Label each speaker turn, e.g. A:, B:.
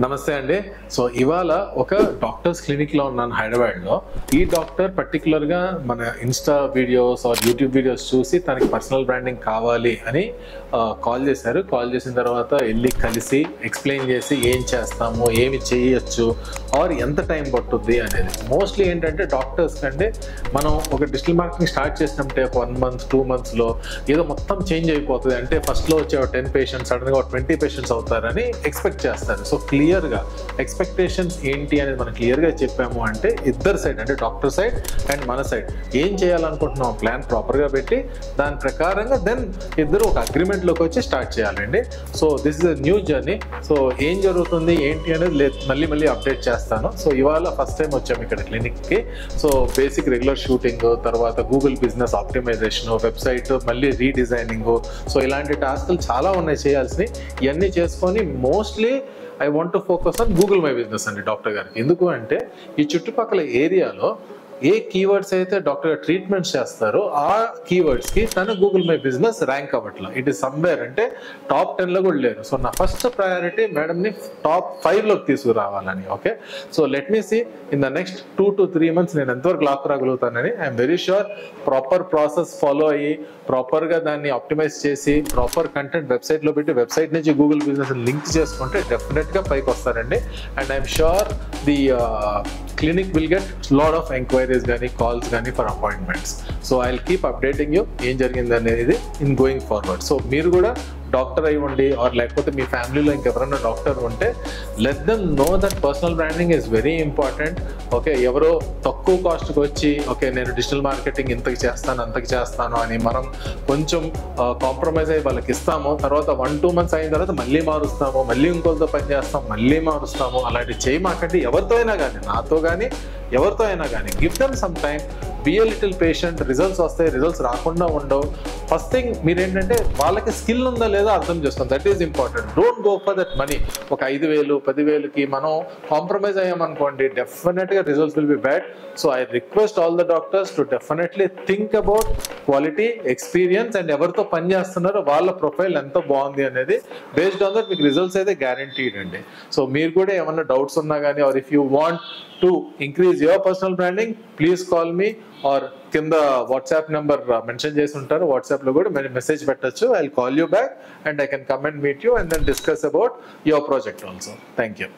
A: నమస్తే అండి. సో ఇవాళ ఒక డాక్టర్స్ క్లినిక్లో ఉన్నాను హైదరాబాద్లో. ఈ డాక్టర్ పర్టికులర్గా మన Insta videos or YouTube videos చూసి తనకి పర్సనల్ బ్రాండింగ్ కావాలి అని కాల్ చేశారు. కాల్ చేసిన తర్వాత వెళ్ళి కలిసి ఎక్స్ప్లెయిన్ చేసి ఏం చేస్తాము, ఏమి చేయొచ్చు ఆర్ ఎంత టైం పట్టుద్ది అనేది. మోస్ట్లీ ఏంటంటే డాక్టర్స్ కంటే మనం ఒక డిజిటల్ మార్కెటింగ్ స్టార్ట్ చేసినట్టే ఒక 1 month 2 monthsలో ఏదో మొత్తం చేంజ్ అయిపోతుంది. అంటే ఫస్ట్లో వచ్చే 10 patients సడన్గా 20 patients అవుతారని ఎక్స్పెక్ట్ చేస్తారు. సో క్లియర్గా ఎక్స్పెక్టేషన్స్ ఏంటి అనేది మనం క్లియర్గా చెప్పాము అంటే ఇద్దరు సైడ్, అంటే డాక్టర్ సైడ్ అండ్ మన సైడ్ ఏం చేయాలనుకుంటున్నాం ప్లాన్ ప్రాపర్గా పెట్టి దాని ప్రకారంగా దెన్ ఇద్దరు ఒక అగ్రిమెంట్లోకి వచ్చి స్టార్ట్ చేయాలండి. So this is a new journey. So ఏం జరుగుతుంది ఏంటి అనేది మళ్ళీ అప్డేట్ చేస్తాను. సో ఇవాళ ఫస్ట్ టైం వచ్చాము ఇక్కడ క్లినిక్కి. సో బేసిక్ రెగ్యులర్ షూటింగ్, తర్వాత గూగుల్ బిజినెస్ ఆప్టిమైజేషన్, వెబ్సైట్ మళ్ళీ రీడిజైనింగ్, సో ఇలాంటి టాస్క్లు చాలా ఉన్నాయి చేయాల్సినవి. ఇవన్నీ చేసుకొని mostly I want to focus on Google my business అండి డాక్టర్ గారికి. ఎందుకు అంటే ఈ చుట్టుపక్కల ఏరియాలో ఏ కీవర్డ్స్ అయితే డాక్టర్ గారు ట్రీట్మెంట్స్ చేస్తారో ఆ కీవర్డ్స్కి తన గూగుల్ మై బిజినెస్ ర్యాంక్ అవ్వట్లేదు. ఇట్ ఈస్ సమ్వేర్ అంటే టాప్ 10లో కూడా లేరు. సో నా ఫస్ట్ ప్రయారిటీ మేడంని టాప్ 5లోకి తీసుకురావాలని. Okay, so let me see in the next 2 to 3 months నేను ఎంతవరకు లాక్ రాగలుగుతానని. I'm very sure proper process follow అయ్యి ప్రాపర్గా దాన్ని ఆప్టిమైజ్ చేసి ప్రాపర్ కంటెంట్ వెబ్సైట్లో పెట్టి వెబ్సైట్ నుంచి గూగుల్ బిజినెస్ లింక్ చేసుకుంటే డెఫినెట్గా పైకి వస్తారండి. And I'm sure the clinic will get lot of enquiries కానీ calls కానీ for appointments. So I'll keep updating you ఏం జరిగింది అనేది in going forward. సో మీరు కూడా డాక్టర్ అయి ఉండి ఆర్ లేకపోతే మీ ఫ్యామిలీలో ఇంకెవరైనా డాక్టర్ ఉంటే let them know that personal branding is very important. Okay, ఎవరో తక్కువ కాస్ట్కి వచ్చి ఓకే నేను డిజిటల్ మార్కెటింగ్ ఇంతకి చేస్తాను అంతకి చేస్తాను అని మనం కొంచెం కాంప్రమైజ్ అయ్యి వాళ్ళకి ఇస్తాము. తర్వాత 1-2 months అయిన తర్వాత మళ్ళీ మారుస్తాము, మళ్ళీ ఇంకోరితో పని చేస్తాం, మళ్ళీ మారుస్తాము. అలాంటి చేయమాకండి. ఎవరితో అయినా కానీ, నాతో కానీ ఎవరితో అయినా కానీ give them some time, be a little patient. Results వస్తాయి, రిజల్ట్స్ రాకుండా ఉండవు. ఫస్ట్ థింగ్ మీరేంటంటే వాళ్ళకి స్కిల్ ఉందా లేదా అర్థం చేసుకోండి. That is important. Don't go for that money. ఒక 5,000 10,000కి మనం కాంప్రమైజ్ అయ్యామనుకోండి డెఫినెట్గా results will be bad. So I request all the doctors to definitely think about quality, experience and ఎవరితో పని చేస్తున్నారో వాళ్ళ ప్రొఫైల్ ఎంత బాగుంది అనేది. బేస్డ్ ఆన్ దట్ మీకు రిజల్ట్స్ అయితే గ్యారంటీడ్ అండి. సో మీరు కూడా ఏమన్నా డౌట్స్ ఉన్నా కానీ or if you want to increase your personal branding, please call me or కింద వాట్సాప్ నెంబర్ మెన్షన్ చేసి ఉంటారు. వాట్సాప్లో కూడా మెసేజ్ పెట్టచ్చు. I'll call you back and I can come and meet you and then discuss about your project also. Thank you.